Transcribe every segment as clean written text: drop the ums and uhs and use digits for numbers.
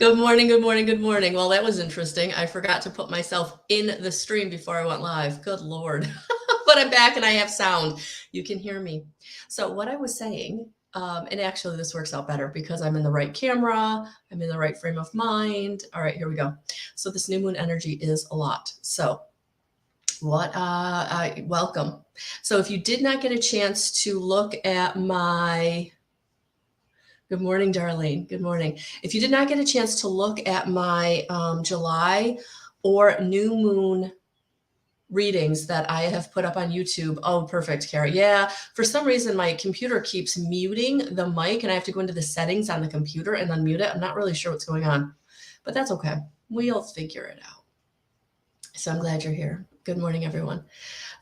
Good morning, good morning, good morning. Well, that was interesting. I forgot to put myself in the stream before I went live. Good Lord. But I'm back and I have sound. You can hear me. So what I was saying, and actually this works out better because I'm in the right camera, I'm in the right frame of mind. All right, here we go. So this new moon energy is a lot. So welcome. So if you did not get a chance to look at my Good morning, Darlene. Good morning. If you did not get a chance to look at my July or new moon readings that I have put up on YouTube. Oh, perfect, Kara. Yeah, for some reason, my computer keeps muting the mic and I have to go into the settings on the computer and unmute it. I'm not really sure what's going on, but that's okay. We'll figure it out. So I'm glad you're here. Good morning, everyone.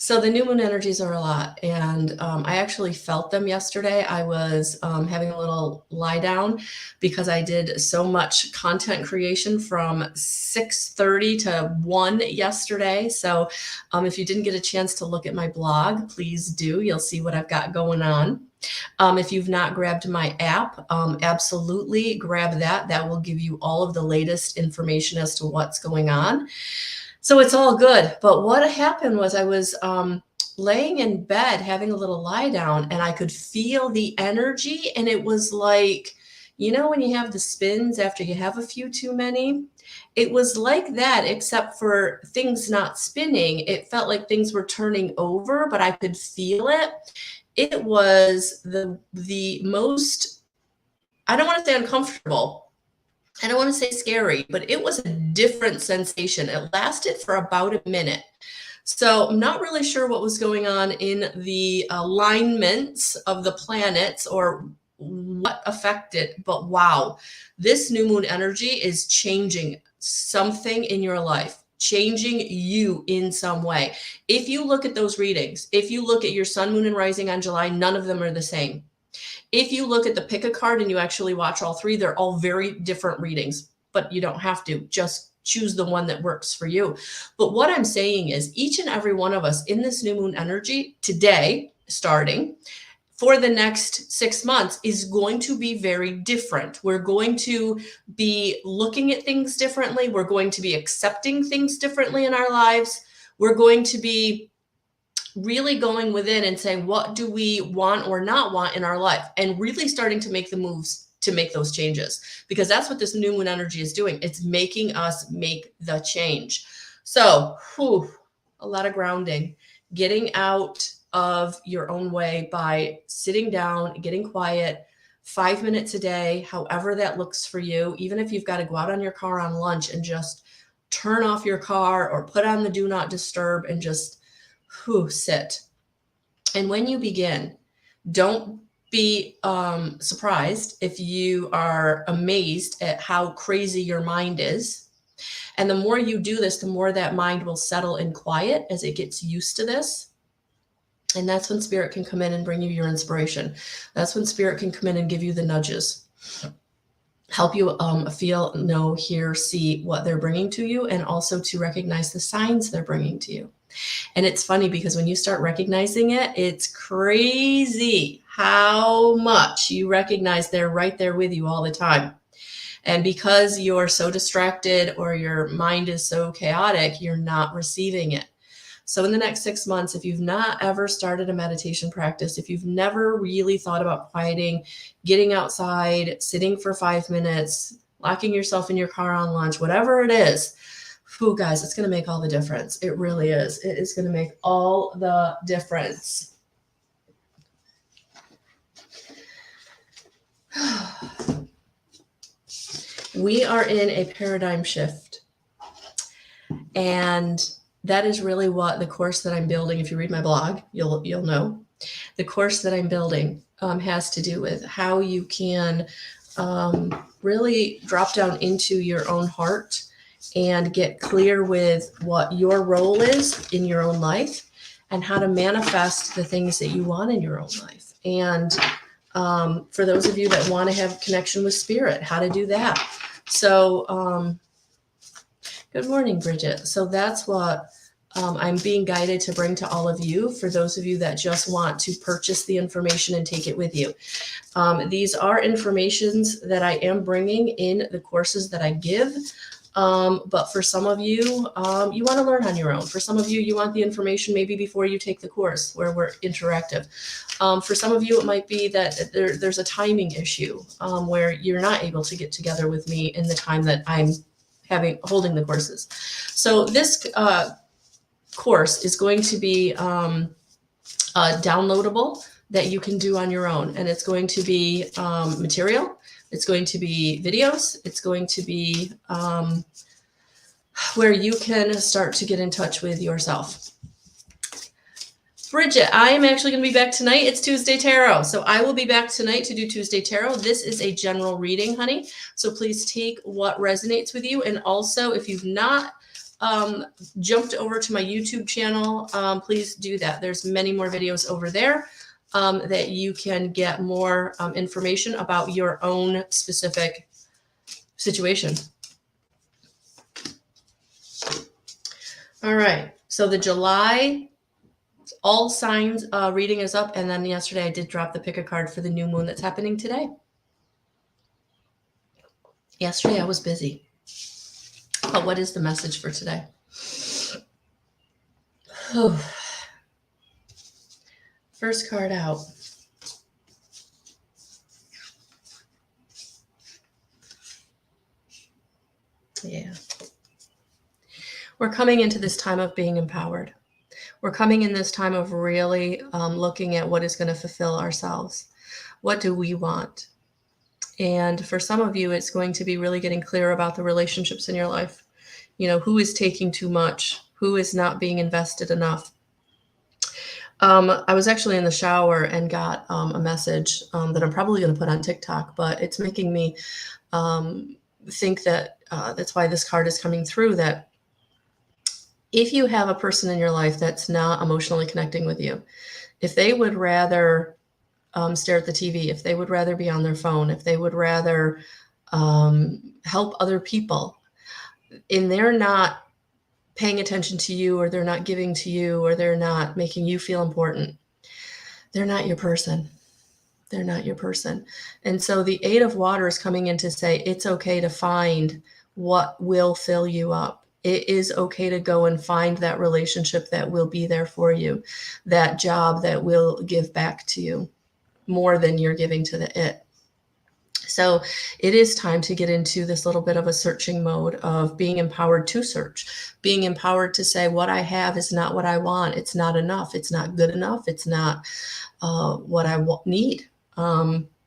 So the new moon energies are a lot, and I actually felt them yesterday. I was having a little lie down because I did so much content creation from 6:30 to 1 yesterday. So if you didn't get a chance to look at my blog, please do. You'll see what I've got going on. If you've not grabbed my app, absolutely grab that. That will give you all of the latest information as to what's going on. So it's all good. But what happened was I was laying in bed having a little lie down and I could feel the energy. And it was like, you know, when you have the spins after you have a few too many, it was like that, except for things not spinning. It felt like things were turning over, but I could feel it. It was the most, I don't want to say uncomfortable, I don't want to say scary, but it was a different sensation. It lasted for about a minute. So I'm not really sure what was going on in the alignments of the planets or what affected, but wow, this new moon energy is changing something in your life, changing you in some way. If you look at those readings, if you look at your sun, moon, and rising on July, none of them are the same. If you look at the pick a card and you actually watch all three, they're all very different readings, but you don't have to. Just choose the one that works for you. But what I'm saying is each and every one of us in this new moon energy today, starting for the next 6 months, is going to be very different. We're going to be looking at things differently. We're going to be accepting things differently in our lives. We're going to be really going within and saying, what do we want or not want in our life? And really starting to make the moves to make those changes, because that's what this new moon energy is doing. It's making us make the change. So a lot of grounding, getting out of your own way by sitting down, getting quiet, 5 minutes a day, however that looks for you. Even if you've got to go out on your car on lunch and just turn off your car or put on the do not disturb and just sit. And when you begin, don't be surprised if you are amazed at how crazy your mind is. And the more you do this, the more that mind will settle in quiet as it gets used to this. And that's when spirit can come in and bring you your inspiration. That's when spirit can come in and give you the nudges, help you feel, know, hear, see what they're bringing to you, and also to recognize the signs they're bringing to you. And it's funny because when you start recognizing it, it's crazy how much you recognize they're right there with you all the time. And because you're so distracted or your mind is so chaotic, you're not receiving it. So in the next 6 months, if you've not ever started a meditation practice, if you've never really thought about quieting, getting outside, sitting for 5 minutes, locking yourself in your car on lunch, whatever it is, guys, it's going to make all the difference. It really is. It is going to make all the difference. We are in a paradigm shift. And that is really what the course that I'm building, if you read my blog, you'll know. The course that I'm building has to do with how you can really drop down into your own heart and get clear with what your role is in your own life and how to manifest the things that you want in your own life. And for those of you that want to have connection with spirit, how to do that. So good morning, Bridget. So that's what I'm being guided to bring to all of you, for those of you that just want to purchase the information and take it with you. These are informations that I am bringing in the courses that I give. But for some of you, you want to learn on your own. For some of you, you want the information maybe before you take the course, where we're interactive. For some of you, it might be that there's a timing issue where you're not able to get together with me in the time that I'm holding the courses. So this course is going to be downloadable that you can do on your own, and it's going to be material. It's going to be videos. It's going to be where you can start to get in touch with yourself. Bridget, I am actually going to be back tonight. It's Tuesday Tarot. So I will be back tonight to do Tuesday Tarot. This is a general reading, honey. So please take what resonates with you. And also, if you've not jumped over to my YouTube channel, please do that. There's many more videos over there that you can get more information about your own specific situation. All right. So the July all signs reading is up. And then yesterday I did drop the pick a card for the new moon that's happening today. Yesterday I was busy. But what is the message for today? Oh. First card out. Yeah. We're coming into this time of being empowered. We're coming in this time of really looking at what is going to fulfill ourselves. What do we want? And for some of you, it's going to be really getting clear about the relationships in your life. You know, who is taking too much? Who is not being invested enough? I was actually in the shower and got a message that I'm probably going to put on TikTok, but it's making me think that that's why this card is coming through, that if you have a person in your life that's not emotionally connecting with you, if they would rather stare at the TV, if they would rather be on their phone, if they would rather help other people, and they're not paying attention to you, or they're not giving to you, or they're not making you feel important, they're not your person. They're not your person. And so the Eight of Water is coming in to say it's okay to find what will fill you up. It is okay to go and find that relationship that will be there for you, that job that will give back to you more than you're giving to it. So it is time to get into this little bit of a searching mode of being empowered to search, being empowered to say what I have is not what I want. It's not enough. It's not good enough. It's not what I need.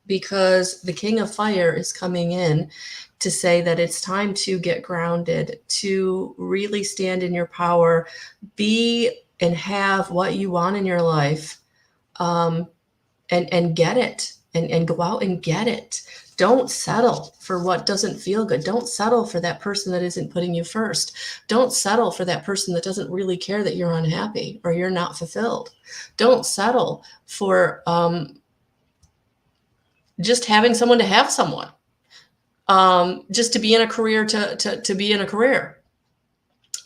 Because the King of Fire is coming in to say that it's time to get grounded, to really stand in your power, be and have what you want in your life, and get it, and go out and get it. Don't settle for what doesn't feel good. Don't settle for that person that isn't putting you first. Don't settle for that person that doesn't really care that you're unhappy or you're not fulfilled. Don't settle for just having someone to have someone. Just to be in a career, to be in a career.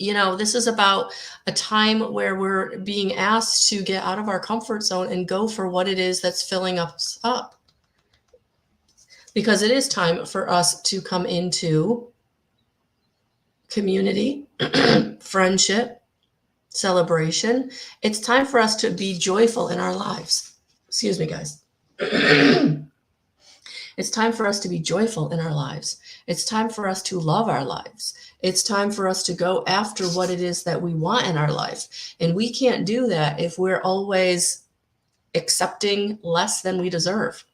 You know, this is about a time where we're being asked to get out of our comfort zone and go for what it is that's filling us up. Because it is time for us to come into community, friendship, celebration. It's time for us to be joyful in our lives. Excuse me, guys. It's time for us to be joyful in our lives. It's time for us to love our lives. It's time for us to go after what it is that we want in our life. And we can't do that if we're always accepting less than we deserve.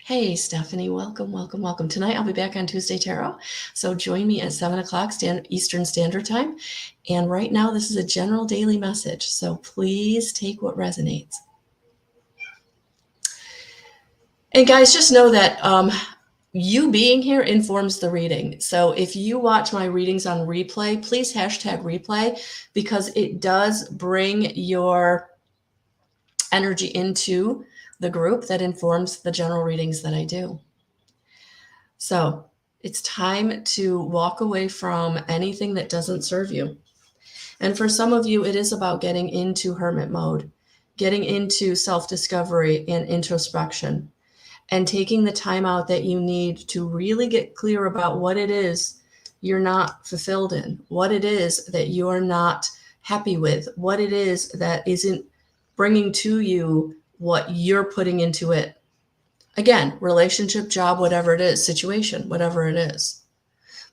Hey, Stephanie, welcome, welcome, welcome. Tonight, I'll be back on Tuesday Tarot. So join me at 7 o'clock Eastern Standard Time. And right now, this is a general daily message. So please take what resonates. And guys, just know that you being here informs the reading. So if you watch my readings on replay, please hashtag replay, because it does bring your energy into the group that informs the general readings that I do. So It's time to walk away from anything that doesn't serve you. And for some of you, it is about getting into hermit mode, getting into self-discovery and introspection, and taking the time out that you need to really get clear about what it is you're not fulfilled in, what it is that you're not happy with, what it is that isn't bringing to you what you're putting into it. Again, relationship, job, whatever it is, situation, whatever it is.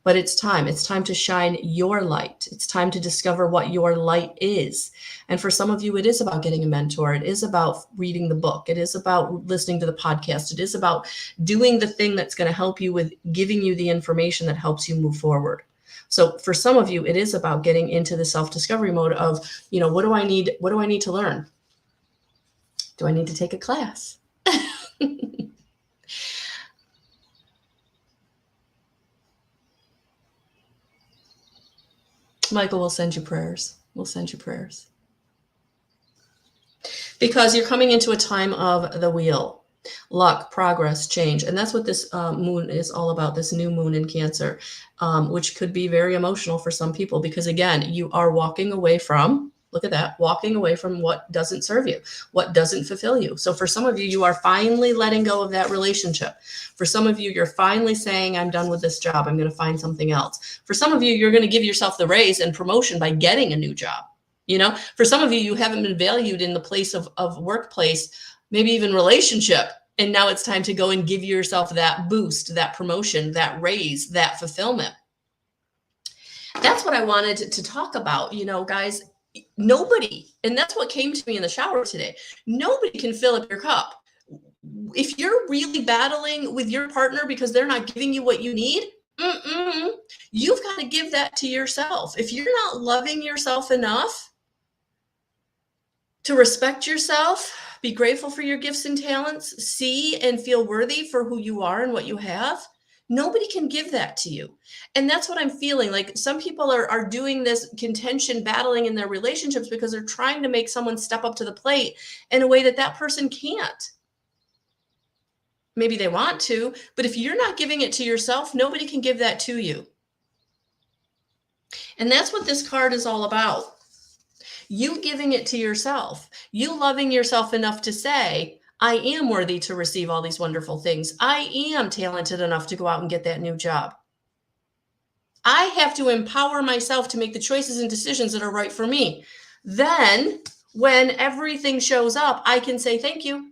But it's time to shine your light. It's time to discover what your light is. And for some of you, it is about getting a mentor. It is about reading the book. It is about listening to the podcast. It is about doing the thing that's going to help you with giving you the information that helps you move forward. So for some of you, it is about getting into the self-discovery mode of, what do I need? What do I need to learn? Do I need to take a class? Michael, we'll send you prayers. We'll send you prayers. Because you're coming into a time of the wheel, luck, progress, change. And that's what this moon is all about, this new moon in Cancer, which could be very emotional for some people because, again, you are walking away from, look at that, walking away from what doesn't serve you, what doesn't fulfill you. So for some of you, you are finally letting go of that relationship. For some of you, you're finally saying, I'm done with this job. I'm going to find something else. For some of you, you're going to give yourself the raise and promotion by getting a new job. For some of you, you haven't been valued in the place of workplace, maybe even relationship. And now it's time to go and give yourself that boost, that promotion, that raise, that fulfillment. That's what I wanted to talk about, guys. Nobody, and that's what came to me in the shower today. Nobody can fill up your cup. If you're really battling with your partner because they're not giving you what you need, you've got to give that to yourself. If you're not loving yourself enough to respect yourself, be grateful for your gifts and talents, see and feel worthy for who you are and what you have, nobody can give that to you. And that's what I'm feeling. Like some people are doing this contention, battling in their relationships because they're trying to make someone step up to the plate in a way that person can't. Maybe they want to, but if you're not giving it to yourself, nobody can give that to you. And that's what this card is all about. You giving it to yourself, you loving yourself enough to say, I am worthy to receive all these wonderful things. I am talented enough to go out and get that new job. I have to empower myself to make the choices and decisions that are right for me. Then when everything shows up, I can say thank you,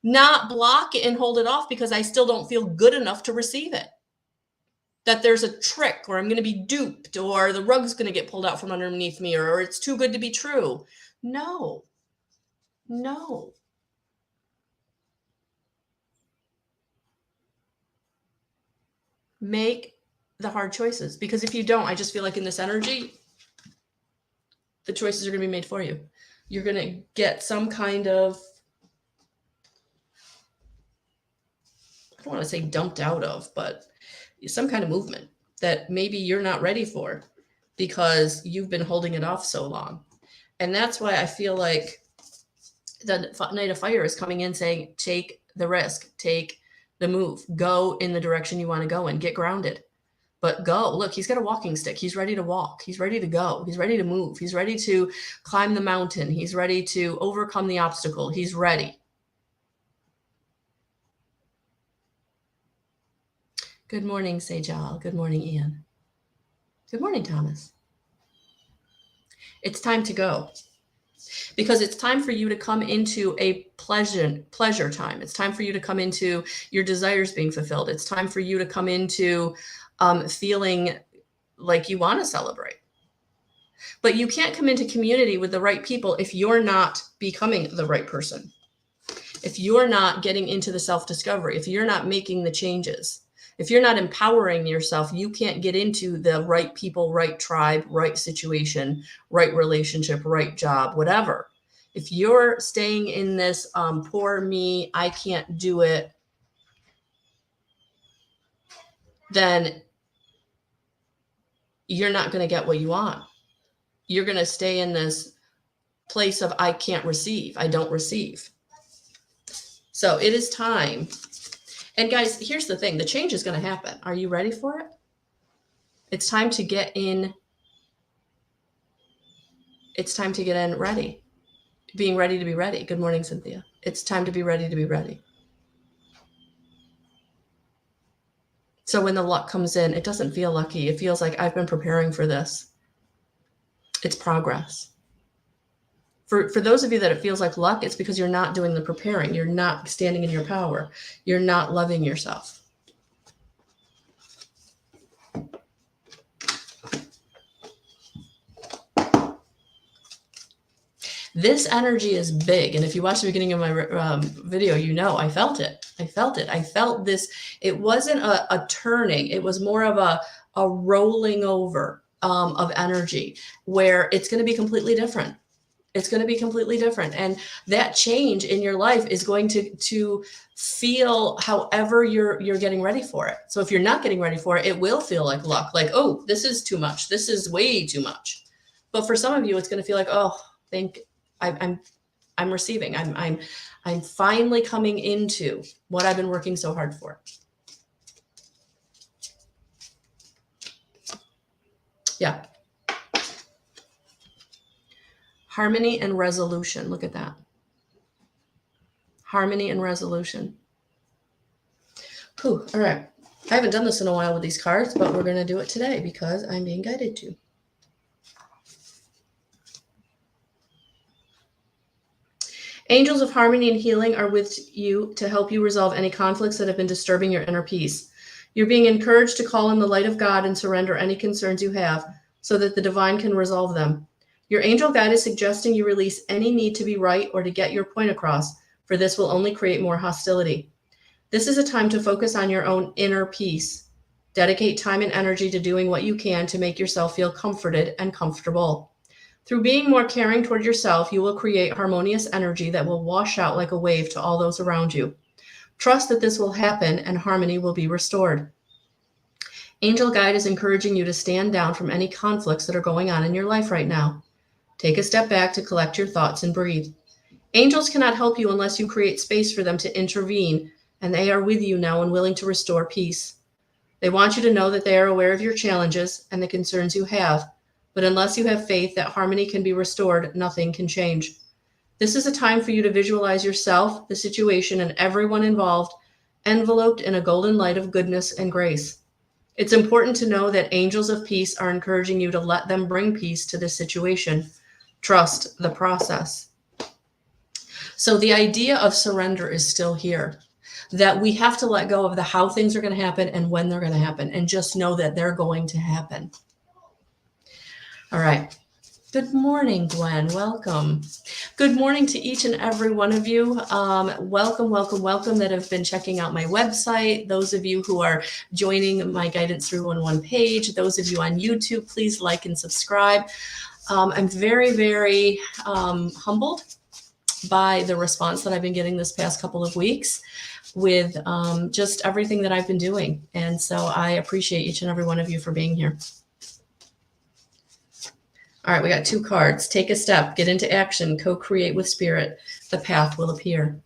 not block it and hold it off because I still don't feel good enough to receive it. That there's a trick or I'm going to be duped or the rug's going to get pulled out from underneath me or it's too good to be true. No. Make the hard choices, because if you don't, I just feel like in this energy, the choices are going to be made for you. You're going to get some kind of, I don't want to say dumped out of, but some kind of movement that maybe you're not ready for because you've been holding it off so long. And that's why I feel like the Knight of Fire is coming in saying, take the risk, take the move, go in the direction you want to go and get grounded. But go. Look, he's got a walking stick. He's ready to walk. He's ready to go. He's ready to move. He's ready to climb the mountain. He's ready to overcome the obstacle. He's ready. Good morning, Sejal. Good morning, Ian. Good morning, Thomas. It's time to go. Because it's time for you to come into a pleasure time. It's time for you to come into your desires being fulfilled. It's time for you to come into feeling like you want to celebrate. But you can't come into community with the right people if you're not becoming the right person. If you're not getting into the self-discovery, if you're not making the changes, if you're not empowering yourself, you can't get into the right people, right tribe, right situation, right relationship, right job, whatever. If you're staying in this poor me, I can't do it, then you're not going to get what you want. You're going to stay in this place of I can't receive, I don't receive. So it is time. And guys, here's the thing. The change is going to happen. Are you ready for it? It's time to get in. It's time to get in ready. Being ready to be ready. Good morning, Cynthia. It's time to be ready to be ready. So when the luck comes in, it doesn't feel lucky. It feels like I've been preparing for this. It's progress. For those of you that it feels like luck, it's because you're not doing the preparing. You're not standing in your power. You're not loving yourself. This energy is big. And if you watch the beginning of my video, you know I felt it. I felt it. I felt this. It wasn't a turning. It was more of a rolling over of energy where it's going to be completely different. It's going to be completely different. And that change in your life is going to feel however you're getting ready for it. So if you're not getting ready for it, it will feel like luck. Like, oh, this is too much. This is way too much. But for some of you, it's going to feel like, oh, I'm receiving. I'm finally coming into what I've been working so hard for. Yeah. Harmony and resolution. Look at that. Harmony and resolution. Whew, all right. I haven't done this in a while with these cards, but we're going to do it today because I'm being guided to. Angels of harmony and healing are with you to help you resolve any conflicts that have been disturbing your inner peace. You're being encouraged to call in the light of God and surrender any concerns you have so that the divine can resolve them. Your angel guide is suggesting you release any need to be right or to get your point across, for this will only create more hostility. This is a time to focus on your own inner peace. Dedicate time and energy to doing what you can to make yourself feel comforted and comfortable. Through being more caring toward yourself, you will create harmonious energy that will wash out like a wave to all those around you. Trust that this will happen and harmony will be restored. Angel Guide is encouraging you to stand down from any conflicts that are going on in your life right now. Take a step back to collect your thoughts and breathe. Angels cannot help you unless you create space for them to intervene, and they are with you now and willing to restore peace. They want you to know that they are aware of your challenges and the concerns you have, but unless you have faith that harmony can be restored, nothing can change. This is a time for you to visualize yourself, the situation, and everyone involved, enveloped in a golden light of goodness and grace. It's important to know that angels of peace are encouraging you to let them bring peace to this situation. Trust the process. So the idea of surrender is still here, that we have to let go of the how things are going to happen and when they're going to happen, and just know that they're going to happen. All right. Good morning, Gwen. Welcome. Good morning to each and every one of you. Welcome, welcome, welcome that have been checking out my website. Those of you who are joining my Guidance 311 page, those of you on YouTube, please like and subscribe. I'm very, very humbled by the response that I've been getting this past couple of weeks with just everything that I've been doing. And so I appreciate each and every one of you for being here. All right, we got 2 cards. Take a step, get into action, co-create with spirit. The path will appear.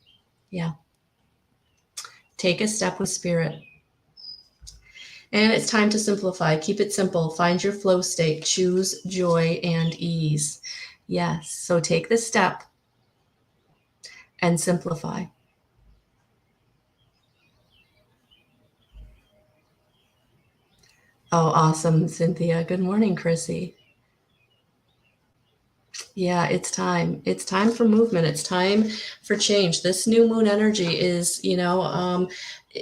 Yeah. Take a step with spirit. And it's time to simplify. Keep it simple. Find your flow state. Choose joy and ease. Yes. So take the step and simplify. Oh, awesome, Cynthia. Good morning, Chrissy. Yeah, it's time. It's time for movement. It's time for change. This new moon energy is,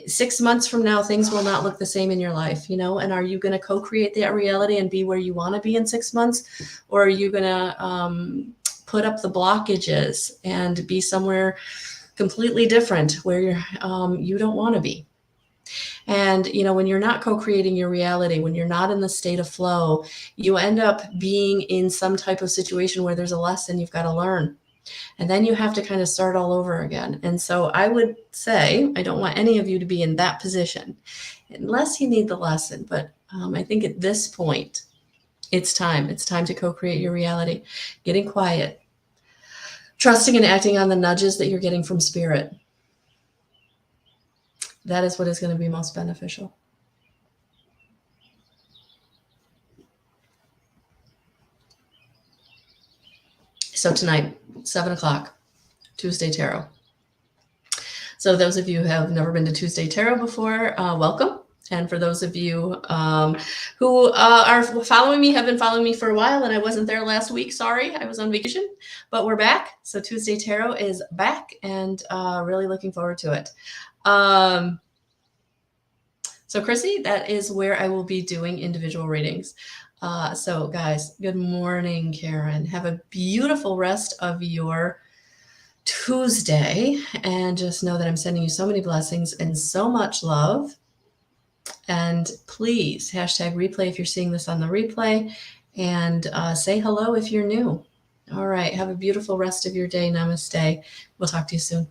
6 months from now, things will not look the same in your life, and are you going to co-create that reality and be where you want to be in 6 months? Or are you going to put up the blockages and be somewhere completely different where you don't want to be? And, when you're not co-creating your reality, when you're not in the state of flow, you end up being in some type of situation where there's a lesson you've got to learn. And then you have to kind of start all over again. And so I would say, I don't want any of you to be in that position unless you need the lesson. But I think at this point, it's time. It's time to co-create your reality, getting quiet, trusting and acting on the nudges that you're getting from spirit. That is what is going to be most beneficial. So tonight, 7 o'clock, Tuesday Tarot. So those of you who have never been to Tuesday Tarot before, welcome. And for those of you who are following me, have been following me for a while, and I wasn't there last week, sorry, I was on vacation, but we're back. So Tuesday Tarot is back, and really looking forward to it. So Chrissy, that is where I will be doing individual readings. So guys, good morning, Karen. Have a beautiful rest of your Tuesday, and just know that I'm sending you so many blessings and so much love. And please, hashtag replay if you're seeing this on the replay, and say hello if you're new. All right, have a beautiful rest of your day. Namaste. We'll talk to you soon.